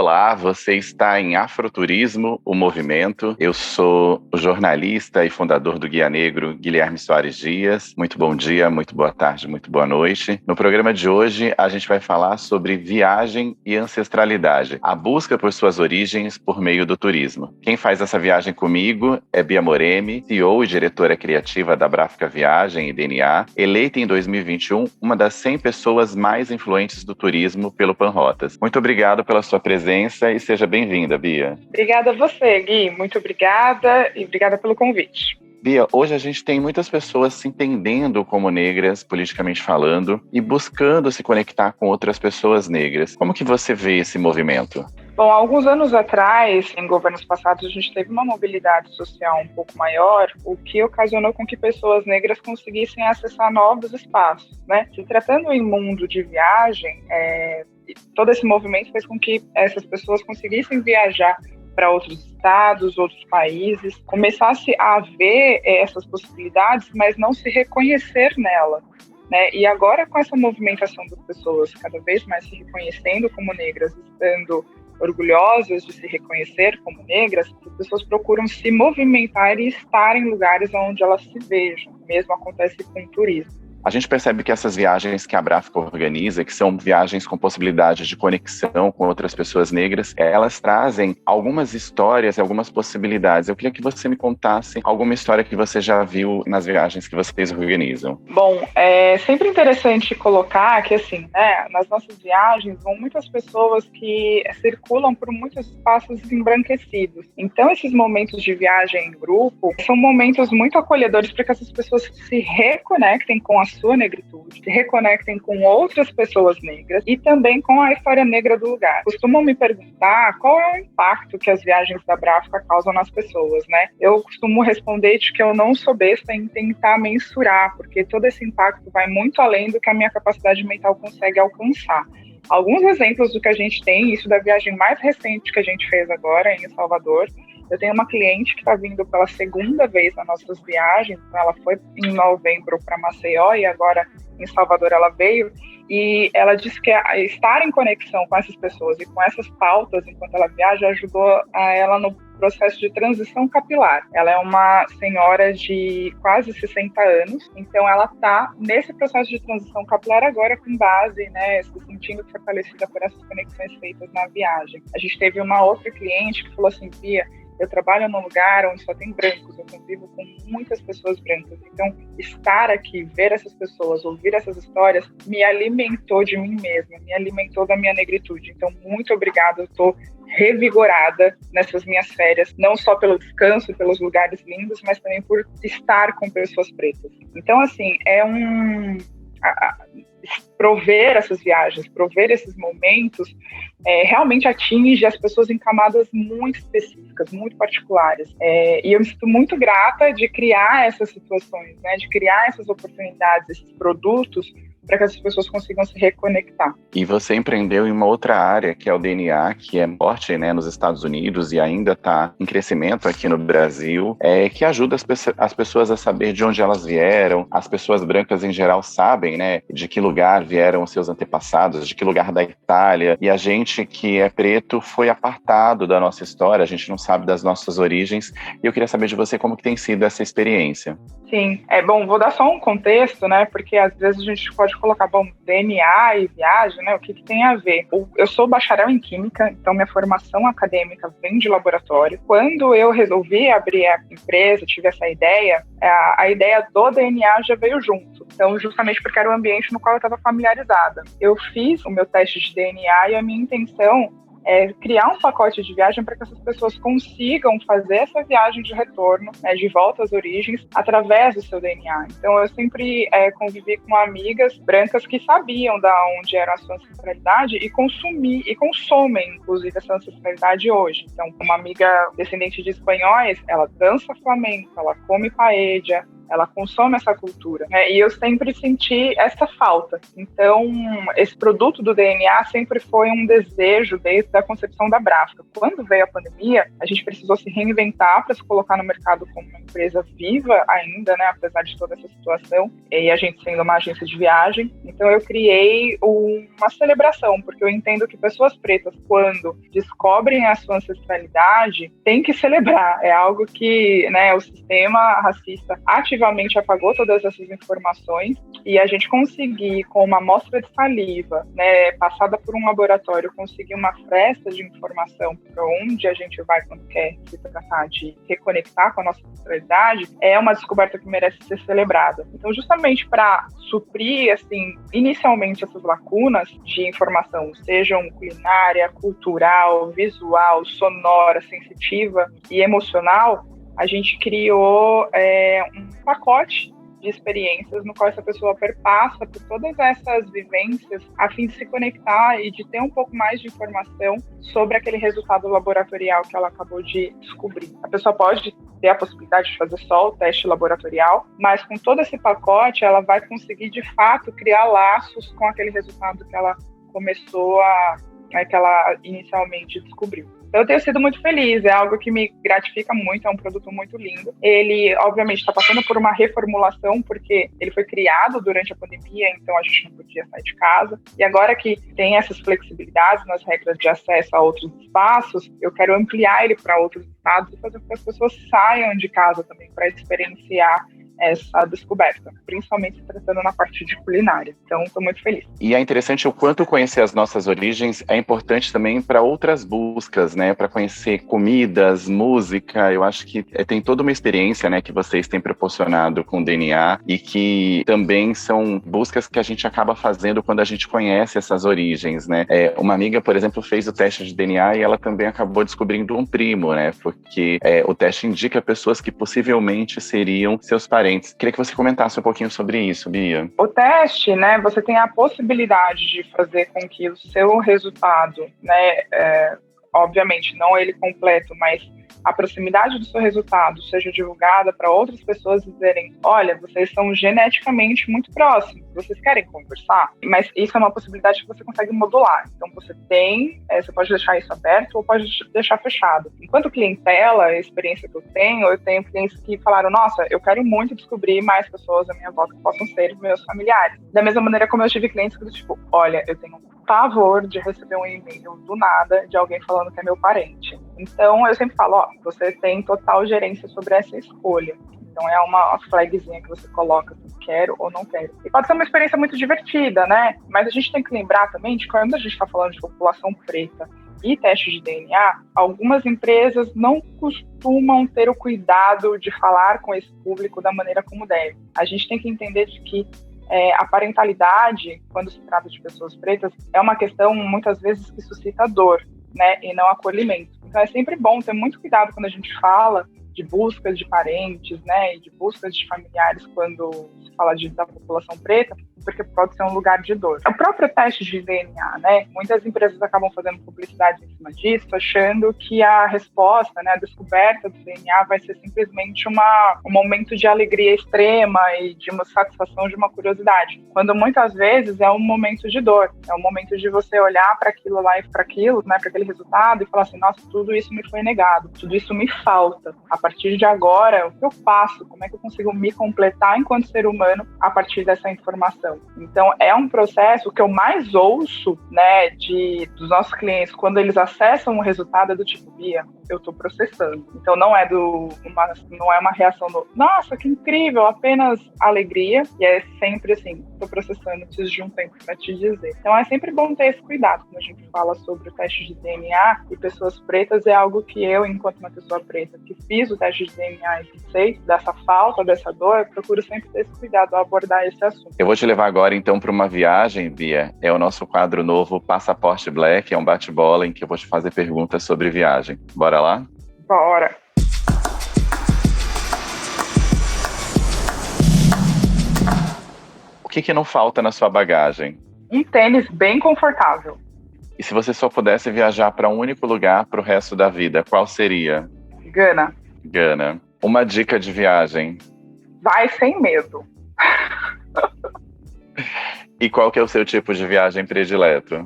Olá, você está em Afroturismo, o movimento. Eu sou o jornalista e fundador do Guia Negro, Guilherme Soares Dias. Muito bom dia, muito boa tarde, muito boa noite. No programa de hoje, a gente vai falar sobre viagem e ancestralidade, a busca por suas origens por meio do turismo. Quem faz essa viagem comigo é Bia Moremi, CEO e diretora criativa da Bráfica Viagem e DNA, eleita em 2021 uma das 100 pessoas mais influentes do turismo pelo Panrotas. Muito obrigado pela sua presença e seja bem-vinda, Bia. Obrigada a você, Gui. Muito obrigada e obrigada pelo convite. Bia, hoje a gente tem muitas pessoas se entendendo como negras, politicamente falando, e buscando se conectar com outras pessoas negras. Como que você vê esse movimento? Bom, há alguns anos atrás, em governos passados, a gente teve uma mobilidade social um pouco maior, o que ocasionou com que pessoas negras conseguissem acessar novos espaços, né? Se tratando em mundo de viagem, todo esse movimento fez com que essas pessoas conseguissem viajar para outros estados, outros países, começasse a ver essas possibilidades, mas não se reconhecer nela, né? E agora, com essa movimentação das pessoas cada vez mais se reconhecendo como negras, estando orgulhosas de se reconhecer como negras, as pessoas procuram se movimentar e estar em lugares onde elas se vejam. O mesmo acontece com o turismo. A gente percebe que essas viagens que a Bráfica organiza, que são viagens com possibilidade de conexão com outras pessoas negras, elas trazem algumas histórias e algumas possibilidades. Eu queria que você me contasse alguma história que você já viu nas viagens que vocês organizam. Bom, é sempre interessante colocar que, assim, né, nas nossas viagens vão muitas pessoas que circulam por muitos espaços embranquecidos. Então, esses momentos de viagem em grupo são momentos muito acolhedores para que essas pessoas se reconectem com a sua negritude, se reconectem com outras pessoas negras e também com a história negra do lugar. Costumam me perguntar qual é o impacto que as viagens da Bráfica causam nas pessoas, né? Eu costumo responder de que eu não sou besta em tentar mensurar, porque todo esse impacto vai muito além do que a minha capacidade mental consegue alcançar. Alguns exemplos do que a gente tem, isso da viagem mais recente que a gente fez agora em Salvador. Eu tenho uma cliente que está vindo pela segunda vez nas nossas viagens. Ela foi em novembro para Maceió e agora em Salvador ela veio. E ela disse que estar em conexão com essas pessoas e com essas pautas enquanto ela viaja ajudou a ela no processo de transição capilar. Ela é uma senhora de quase 60 anos, então ela está nesse processo de transição capilar agora com base, né, se sentindo fortalecida por essas conexões feitas na viagem. A gente teve uma outra cliente que falou assim: Bia, eu trabalho num lugar onde só tem brancos, eu convivo com muitas pessoas brancas. Então, estar aqui, ver essas pessoas, ouvir essas histórias, me alimentou de mim mesma, me alimentou da minha negritude. Então, muito obrigada, eu estou revigorada nessas minhas férias, não só pelo descanso, pelos lugares lindos, mas também por estar com pessoas pretas. Então, assim, prover essas viagens, prover esses momentos, realmente atinge as pessoas em camadas muito específicas, muito particulares. E eu me sinto muito grata de criar essas situações, né, de criar essas oportunidades, esses produtos, para que as pessoas consigam se reconectar. E você empreendeu em uma outra área, que é o DNA, que é forte, né, nos Estados Unidos e ainda está em crescimento aqui no Brasil, que ajuda as pessoas a saber de onde elas vieram. As pessoas brancas, em geral, sabem, né, de que lugar vieram os seus antepassados, de que lugar da Itália. E a gente que é preto foi apartado da nossa história, a gente não sabe das nossas origens. E eu queria saber de você como que tem sido essa experiência. Sim, bom, vou dar só um contexto, né, porque às vezes a gente pode colocar, bom, DNA e viagem, né, o que tem a ver? Eu sou bacharel em Química, então minha formação acadêmica vem de laboratório. Quando eu resolvi abrir a empresa, tive essa ideia, a ideia do DNA já veio junto. Então, justamente porque era o ambiente no qual eu estava familiarizada. Eu fiz o meu teste de DNA e a minha intenção criar um pacote de viagem para que essas pessoas consigam fazer essa viagem de retorno, né, de volta às origens, através do seu DNA. Então, eu sempre convivi com amigas brancas que sabiam de onde era a sua ancestralidade e consomem, inclusive, essa ancestralidade hoje. Então, uma amiga descendente de espanhóis, ela dança flamenco, ela come paella, ela consome essa cultura, né? E eu sempre senti essa falta. Então, esse produto do DNA sempre foi um desejo desde a concepção da Bráfica. Quando veio a pandemia, a gente precisou se reinventar para se colocar no mercado como uma empresa viva ainda, né? Apesar de toda essa situação, e a gente sendo uma agência de viagem. Então, eu criei uma celebração, porque eu entendo que pessoas pretas, quando descobrem a sua ancestralidade, tem que celebrar. É algo que, né, o sistema racista ativamente apagou todas essas informações, e a gente conseguir, com uma amostra de saliva, né, passada por um laboratório, conseguir uma fresta de informação para onde a gente vai quando quer se tratar de reconectar com a nossa ancestralidade, é uma descoberta que merece ser celebrada. Então, justamente para suprir, assim, inicialmente essas lacunas de informação, sejam culinária, cultural, visual, sonora, sensitiva e emocional, a gente criou um pacote de experiências no qual essa pessoa perpassa por todas essas vivências a fim de se conectar e de ter um pouco mais de informação sobre aquele resultado laboratorial que ela acabou de descobrir. A pessoa pode ter a possibilidade de fazer só o teste laboratorial, mas com todo esse pacote ela vai conseguir de fato criar laços com aquele resultado que ela começou que ela inicialmente descobriu. Então, eu tenho sido muito feliz, é algo que me gratifica muito, é um produto muito lindo. Ele, obviamente, está passando por uma reformulação, porque ele foi criado durante a pandemia, então a gente não podia sair de casa. E agora que tem essas flexibilidades nas regras de acesso a outros espaços, eu quero ampliar ele para outros estados e fazer com que as pessoas saiam de casa também para experienciar essa descoberta, principalmente se tratando na parte de culinária. Então, estou muito feliz. E é interessante o quanto conhecer as nossas origens é importante também para outras buscas, né? Para conhecer comidas, música. Eu acho que tem toda uma experiência, né, que vocês têm proporcionado com o DNA e que também são buscas que a gente acaba fazendo quando a gente conhece essas origens, né? Uma amiga, por exemplo, fez o teste de DNA e ela também acabou descobrindo um primo, né? Porque o teste indica pessoas que possivelmente seriam seus parentes. Queria que você comentasse um pouquinho sobre isso, Bia. O teste, né, você tem a possibilidade de fazer com que o seu resultado, né, obviamente não ele completo, mas a proximidade do seu resultado seja divulgada para outras pessoas e dizerem, olha, vocês são geneticamente muito próximos, vocês querem conversar? Mas isso é uma possibilidade que você consegue modular. Então você você pode deixar isso aberto ou pode deixar fechado. Enquanto clientela, a experiência que eu tenho clientes que falaram, nossa, eu quero muito descobrir mais pessoas à minha volta que possam ser meus familiares. Da mesma maneira como eu tive clientes que do tipo, olha, eu tenho pavor de receber um e-mail do nada de alguém falando que é meu parente. Então, eu sempre falo, você tem total gerência sobre essa escolha. Então, é uma flagzinha que você coloca se quero ou não quero. E pode ser uma experiência muito divertida, né? Mas a gente tem que lembrar também de quando a gente está falando de população preta e teste de DNA, algumas empresas não costumam ter o cuidado de falar com esse público da maneira como deve. A gente tem que entender de que a parentalidade, quando se trata de pessoas pretas, é uma questão, muitas vezes, que suscita dor, né, e não acolhimento. Então, é sempre bom ter muito cuidado quando a gente fala de buscas de parentes, né, e de buscas de familiares quando se fala da população preta, porque pode ser um lugar de dor. O próprio teste de DNA, né, muitas empresas acabam fazendo publicidade em cima disso, achando que a resposta, né, a descoberta do DNA vai ser simplesmente um momento de alegria extrema e de uma satisfação, de uma curiosidade, quando muitas vezes é um momento de dor, é um momento de você olhar para aquilo lá e para aquilo, né, para aquele resultado e falar assim, nossa, tudo isso me foi negado, tudo isso me falta. A partir de agora, o que eu faço? Como é que eu consigo me completar enquanto ser humano a partir dessa informação? Então, é um processo que eu mais ouço, né, dos nossos clientes, quando eles acessam o resultado, é do tipo, Bia, eu estou processando. Então, não é uma reação do, nossa, que incrível, apenas alegria, e é sempre assim, estou processando, preciso de um tempo para te dizer. Então, é sempre bom ter esse cuidado quando a gente fala sobre o teste de DNA e pessoas pretas, é algo que eu, enquanto uma pessoa preta, que fiz o teste de DNA e que sei dessa falta, dessa dor, procuro sempre ter esse cuidado ao abordar esse assunto. Eu vou te levar agora, então, para uma viagem, Bia. É o nosso quadro novo Passaporte Black, é um bate-bola em que eu vou te fazer perguntas sobre viagem. Bora lá? Bora! O que não falta na sua bagagem? Um tênis bem confortável. E se você só pudesse viajar para um único lugar para o resto da vida, qual seria? Gana. Gana. Uma dica de viagem? vai sem medo. E qual que é o seu tipo de viagem predileto?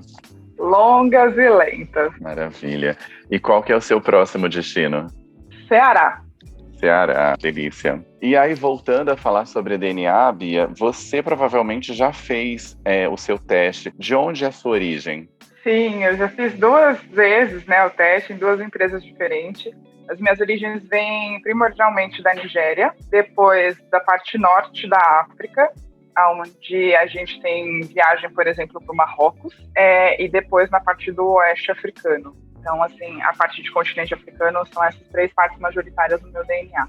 Longas e lentas. Maravilha. E qual que é o seu próximo destino? Ceará. Ceará, delícia. E aí, voltando a falar sobre DNA, Bia, você provavelmente já fez o seu teste. De onde é a sua origem? Sim, eu já fiz 2 vezes, né, o teste em 2 empresas diferentes. As minhas origens vêm primordialmente da Nigéria, depois da parte norte da África, onde a gente tem viagem, por exemplo, para o Marrocos, e depois na parte do oeste africano. Então, assim, a parte de continente africano são essas 3 partes majoritárias do meu DNA.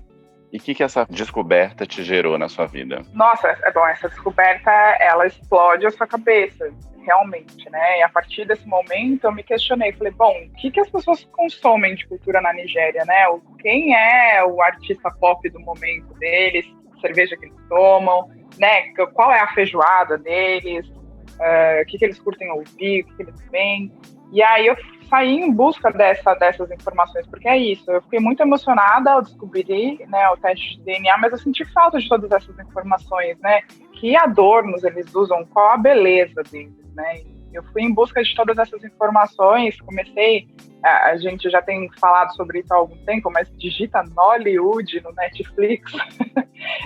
E o que essa descoberta te gerou na sua vida? Nossa, essa descoberta, ela explode a sua cabeça, realmente, né? E a partir desse momento eu me questionei, falei, bom, o que as pessoas consomem de cultura na Nigéria, né? Quem é o artista pop do momento deles, a cerveja que eles tomam, né? Qual é a feijoada deles, o que eles curtem ouvir, o que eles veem. E aí eu saí em busca dessas informações, porque é isso, eu fiquei muito emocionada ao descobrir, né, o teste de DNA, mas eu senti falta de todas essas informações, né, que adornos eles usam, qual a beleza deles, né, eu fui em busca de todas essas informações, comecei, a gente já tem falado sobre isso há algum tempo, mas digita Nollywood no Netflix,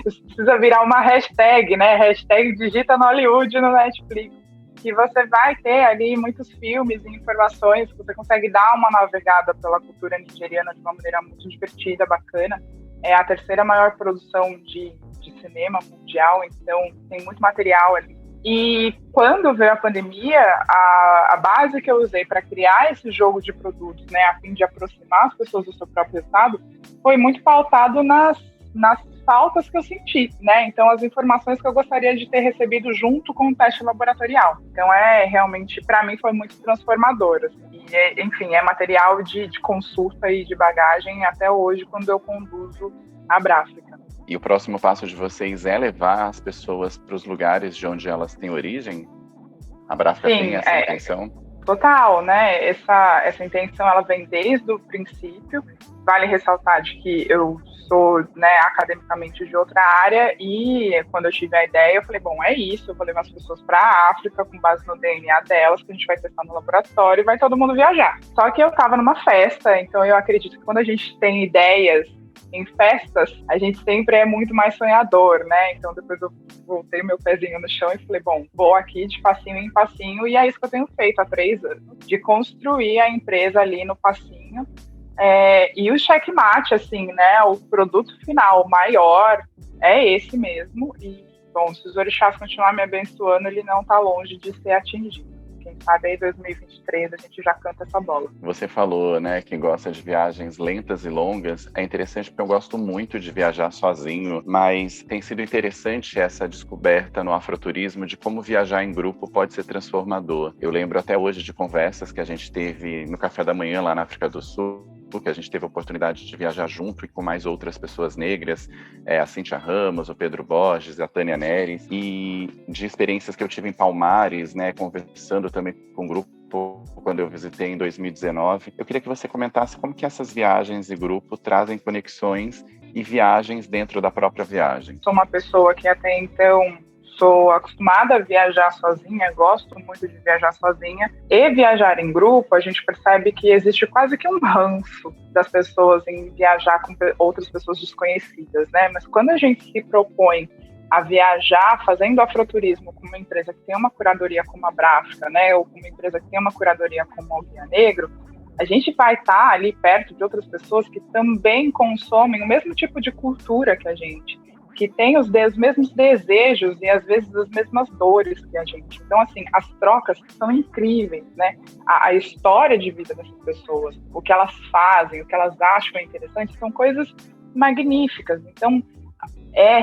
isso precisa virar uma hashtag, né, hashtag digita Nollywood no Netflix, que você vai ter ali muitos filmes e informações, você consegue dar uma navegada pela cultura nigeriana de uma maneira muito divertida, bacana. É a 3ª maior produção de cinema mundial, então tem muito material ali. E quando veio a pandemia, a base que eu usei para criar esse jogo de produtos, né, a fim de aproximar as pessoas do seu próprio estado, foi muito pautado nas faltas que eu senti, né? Então, as informações que eu gostaria de ter recebido junto com o teste laboratorial. Então, realmente, para mim, foi muito transformador. Assim. E, enfim, é material de consulta e de bagagem até hoje, quando eu conduzo a Bráfica. E o próximo passo de vocês é levar as pessoas para os lugares de onde elas têm origem? A Bráfica tem essa intenção? Total, né? Essa intenção, ela vem desde o princípio. Vale ressaltar de que eu sou, né, academicamente de outra área e quando eu tive a ideia, eu falei, bom, é isso, eu vou levar as pessoas para a África com base no DNA delas, que a gente vai testar no laboratório e vai todo mundo viajar. Só que eu estava numa festa, então eu acredito que quando a gente tem ideias em festas, a gente sempre é muito mais sonhador, né? Então depois eu voltei meu pezinho no chão e falei, bom, vou aqui de passinho em passinho e é isso que eu tenho feito há 3 anos, de construir a empresa ali no passinho. E o checkmate, assim, né, o produto final maior é esse mesmo. E, bom, se os orixás continuarem me abençoando, ele não está longe de ser atingido. Quem sabe aí 2023 a gente já canta essa bola. Você falou, né, que gosta de viagens lentas e longas. É interessante porque eu gosto muito de viajar sozinho, mas tem sido interessante essa descoberta no afroturismo de como viajar em grupo pode ser transformador. Eu lembro até hoje de conversas que a gente teve no café da manhã lá na África do Sul, que a gente teve a oportunidade de viajar junto e com mais outras pessoas negras, a Cíntia Ramos, o Pedro Borges, a Tânia Neres, e de experiências que eu tive em Palmares, né, conversando também com um grupo quando eu visitei em 2019. Eu queria que você comentasse como que essas viagens em grupo trazem conexões e viagens dentro da própria viagem. Sou uma pessoa que até então sou acostumada a viajar sozinha, gosto muito de viajar sozinha, e viajar em grupo, a gente percebe que existe quase que um ranço das pessoas em viajar com outras pessoas desconhecidas, né? Mas quando a gente se propõe a viajar fazendo afroturismo com uma empresa que tem uma curadoria como a Bráfica, né? Ou com uma empresa que tem uma curadoria como o Guia Negro, a gente vai estar ali perto de outras pessoas que também consomem o mesmo tipo de cultura que a gente, que tem os mesmos desejos e às vezes as mesmas dores que a gente. Então, assim, as trocas são incríveis, né? A história de vida dessas pessoas, o que elas fazem, o que elas acham interessante, são coisas magníficas. Então,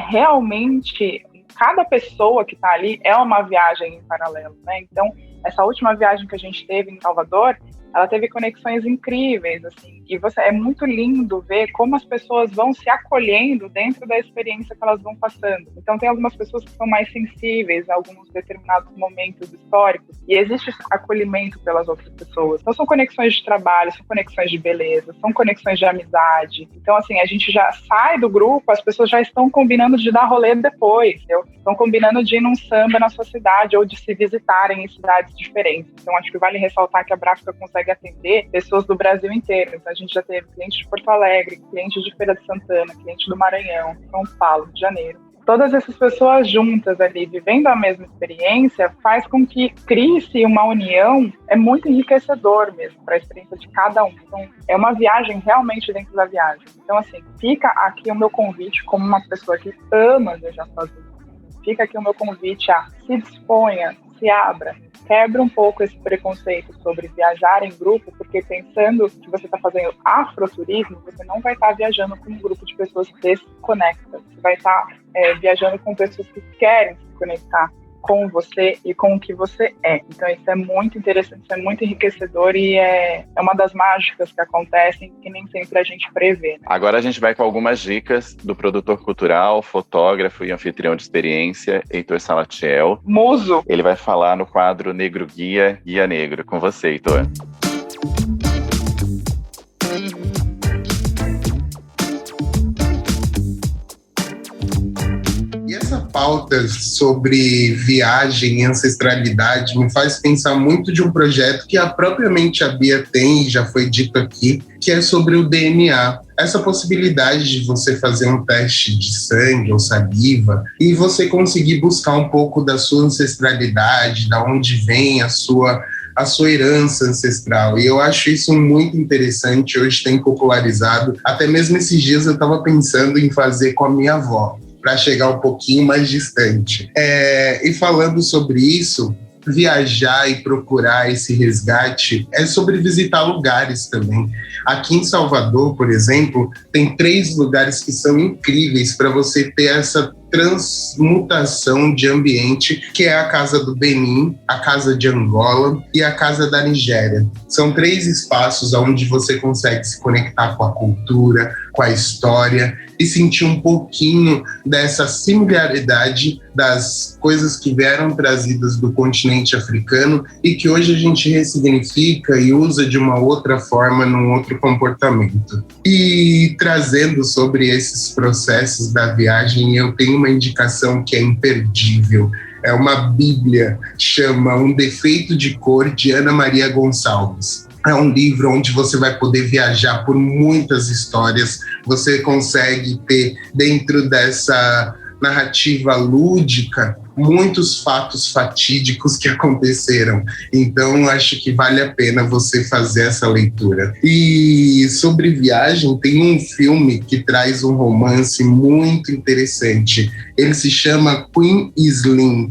realmente, cada pessoa que está ali é uma viagem em paralelo, né? Então, essa última viagem que a gente teve em Salvador, ela teve conexões incríveis, assim, e é muito lindo ver como as pessoas vão se acolhendo dentro da experiência que elas vão passando. Então tem algumas pessoas que são mais sensíveis a alguns determinados momentos históricos, e existe esse acolhimento pelas outras pessoas. Então são conexões de trabalho, são conexões de beleza, são conexões de amizade. Então, assim, a gente já sai do grupo, as pessoas já estão combinando de dar rolê depois, entendeu? Estão combinando de ir num samba na sua cidade ou de se visitarem em cidades diferentes. Então, acho que vale ressaltar que a Bráfica consegue atender pessoas do Brasil inteiro. Então, a gente já teve clientes de Porto Alegre, clientes de Feira de Santana, clientes do Maranhão, São Paulo, Rio de Janeiro. Todas essas pessoas juntas ali, vivendo a mesma experiência, faz com que crie-se uma união, é muito enriquecedor mesmo para a experiência de cada um. Então, é uma viagem realmente dentro da viagem. Então, assim, fica aqui o meu convite como uma pessoa que ama viajar sozinha. Fica aqui o meu convite a se disponha, se abra, quebra um pouco esse preconceito sobre viajar em grupo, porque pensando que você está fazendo afroturismo, você não vai estar viajando com um grupo de pessoas desconectadas. Você vai estar viajando com pessoas que querem se conectar com você e com o que você é. Então isso é muito interessante, isso é muito enriquecedor e é uma das mágicas que acontecem que nem sempre a gente prevê, né? Agora a gente vai com algumas dicas do produtor cultural, fotógrafo e anfitrião de experiência, Heitor Salatiel. Muso! Ele vai falar no quadro Negro Guia, Guia Negro. Com você, Heitor. Pauta sobre viagem e ancestralidade me faz pensar muito de um projeto que a propriamente a Bia tem, já foi dito aqui, que é sobre o DNA. Essa possibilidade de você fazer um teste de sangue ou saliva e você conseguir buscar um pouco da sua ancestralidade, da onde vem a sua herança ancestral. E eu acho isso muito interessante, hoje tem popularizado. Até mesmo esses dias eu estava pensando em fazer com a minha avó, para chegar um pouquinho mais distante. E falando sobre isso, viajar e procurar esse resgate é sobre visitar lugares também. Aqui em Salvador, por exemplo, tem 3 lugares que são incríveis para você ter essa transmutação de ambiente, que é a Casa do Benin, a Casa de Angola e a Casa da Nigéria. São 3 espaços onde você consegue se conectar com a cultura, com a história e sentir um pouquinho dessa similaridade das coisas que vieram trazidas do continente africano e que hoje a gente ressignifica e usa de uma outra forma, num outro comportamento. E trazendo sobre esses processos da viagem, eu tenho uma indicação que é imperdível. É uma bíblia, chama Um Defeito de Cor, de Ana Maria Gonçalves. É um livro onde você vai poder viajar por muitas histórias. Você consegue ter, dentro dessa narrativa lúdica, muitos fatos fatídicos que aconteceram. Então, acho que vale a pena você fazer essa leitura. E sobre viagem, tem um filme que traz um romance muito interessante. Ele se chama Queen Slim,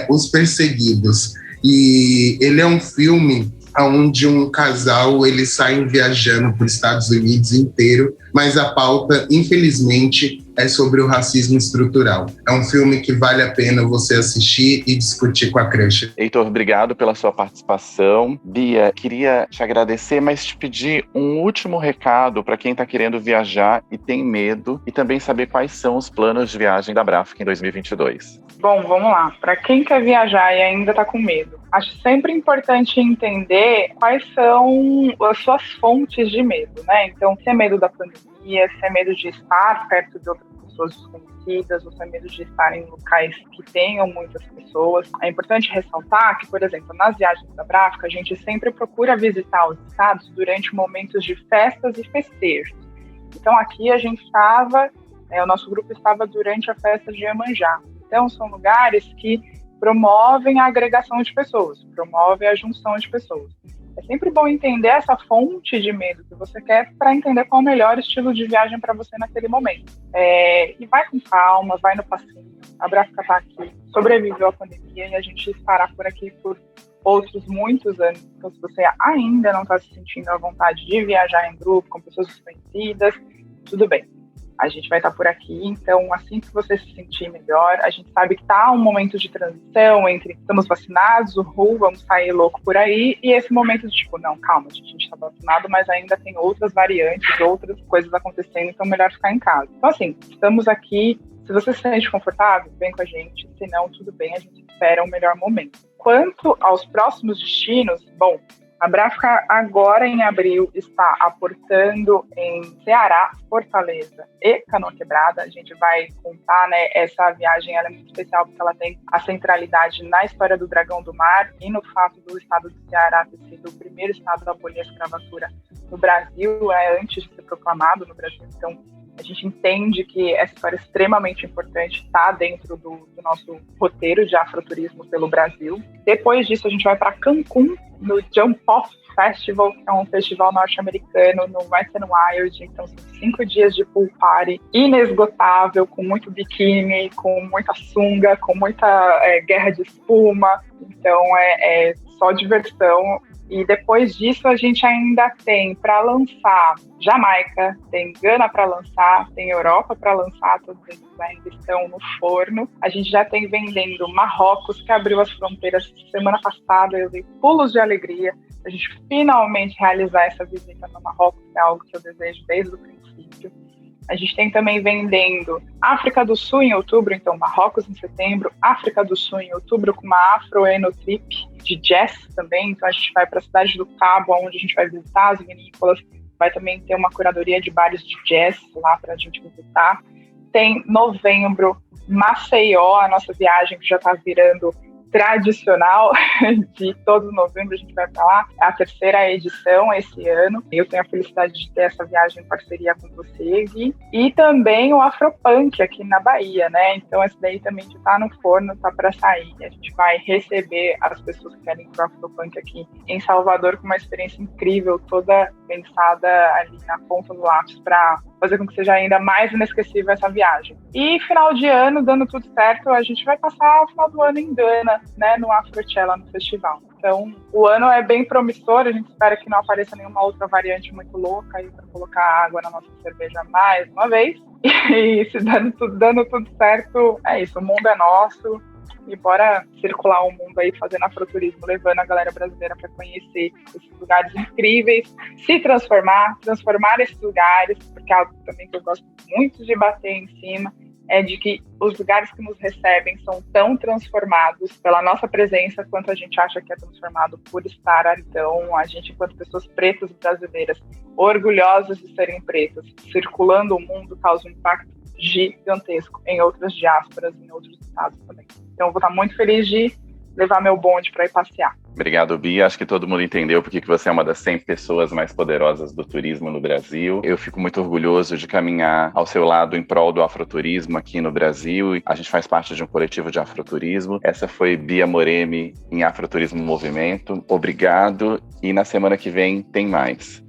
Os Perseguidos. E ele é um filme onde um casal, eles saem viajando por Estados Unidos inteiro, mas a pauta, infelizmente, é sobre o racismo estrutural. É um filme que vale a pena você assistir e discutir com a crush. Heitor, obrigado pela sua participação. Bia, queria te agradecer, mas te pedir um último recado para quem está querendo viajar e tem medo, e também saber quais são os planos de viagem da Bráfica em 2022. Bom, vamos lá. Para quem quer viajar e ainda está com medo, acho sempre importante entender quais são as suas fontes de medo, né? Então, se é medo da pandemia, se é medo de estar perto de outras pessoas desconhecidas, ou se é medo de estar em locais que tenham muitas pessoas. É importante ressaltar que, por exemplo, nas viagens da Bráfica, a gente sempre procura visitar os estados durante momentos de festas e festejos. Então, aqui a gente estava, o nosso grupo estava durante a festa de Iemanjá. Então, são lugares que promovem a agregação de pessoas, promovem a junção de pessoas. É sempre bom entender essa fonte de medo que você quer para entender qual é o melhor estilo de viagem para você naquele momento. E vai com calma, vai no passinho. A Bráfica está aqui, sobreviveu à pandemia e a gente estará por aqui por outros muitos anos. Então, se você ainda não está se sentindo à vontade de viajar em grupo, com pessoas desconhecidas, tudo bem. a gente vai estar por aqui. Então, assim que você se sentir melhor, a gente sabe que está um momento de transição entre estamos vacinados, vamos sair louco por aí, e esse momento de tipo, não, calma, a gente está vacinado, mas ainda tem outras variantes, outras coisas acontecendo, então melhor ficar em casa. Então, assim, estamos aqui. Se você se sente confortável, vem com a gente. Se não, tudo bem, a gente espera o melhor momento. Quanto aos próximos destinos, bom, a Bráfica agora em abril está aportando em Ceará, Fortaleza e Canoa Quebrada. A gente vai contar, né, essa viagem ela é muito especial porque ela tem a centralidade na história do Dragão do Mar e no fato do estado do Ceará ter sido o primeiro estado a abolir a escravatura no Brasil, antes de ser proclamado no Brasil. Então, a gente entende que essa história é extremamente importante, está dentro do nosso roteiro de afroturismo pelo Brasil. Depois disso, a gente vai para Cancún, no Jump Off Festival, que é um festival norte-americano no Western Wild. Então, são 5 dias de pool party inesgotável, com muito biquíni, com muita sunga, com muita guerra de espuma. Então, é só diversão. E depois disso a gente ainda tem para lançar Jamaica, tem Gana para lançar, tem Europa para lançar, todos eles ainda estão no forno. A gente já tem vendendo Marrocos, que abriu as fronteiras semana passada, eu dei pulos de alegria. A gente finalmente realizar essa visita no Marrocos, que é algo que eu desejo desde o princípio. A gente tem também vendendo África do Sul em outubro, então Marrocos em setembro, África do Sul em outubro com uma Afro-Enotrip de jazz também, então a gente vai para a cidade do Cabo, onde a gente vai visitar as vinícolas, vai também ter uma curadoria de bares de jazz lá para a gente visitar. Tem novembro, Maceió, a nossa viagem que já está virando tradicional de todo novembro, a gente vai para lá, é a 3ª edição esse ano. Eu tenho a felicidade de ter essa viagem em parceria com você, Gui. E também o Afropunk aqui na Bahia, né? Então esse daí também está no forno, está para sair. A gente vai receber as pessoas que querem ir para o Afropunk aqui em Salvador com uma experiência incrível, toda pensada ali na ponta do lápis para fazer com que seja ainda mais inesquecível essa viagem. E final de ano, dando tudo certo, a gente vai passar o final do ano em Gana, né, no Afrochella, no festival. Então, o ano é bem promissor, a gente espera que não apareça nenhuma outra variante muito louca aí para colocar água na nossa cerveja mais uma vez. E se dando tudo certo, é isso, o mundo é nosso. E bora circular o mundo aí fazendo afroturismo, levando a galera brasileira para conhecer esses lugares incríveis, se transformar esses lugares, porque é algo também que eu gosto muito de bater em cima, é de que os lugares que nos recebem são tão transformados pela nossa presença quanto a gente acha que é transformado por estar. Então, a gente, enquanto pessoas pretas brasileiras, orgulhosas de serem pretas, circulando o mundo, causa um impacto gigantesco em outras diásporas, em outros estados também. Então, eu vou estar muito feliz de levar meu bonde para ir passear. Obrigado, Bia. Acho que todo mundo entendeu porque que você é uma das 100 pessoas mais poderosas do turismo no Brasil. Eu fico muito orgulhoso de caminhar ao seu lado em prol do afroturismo aqui no Brasil. A gente faz parte de um coletivo de afroturismo. Essa foi Bia Moremi em Afroturismo Movimento. Obrigado e na semana que vem tem mais.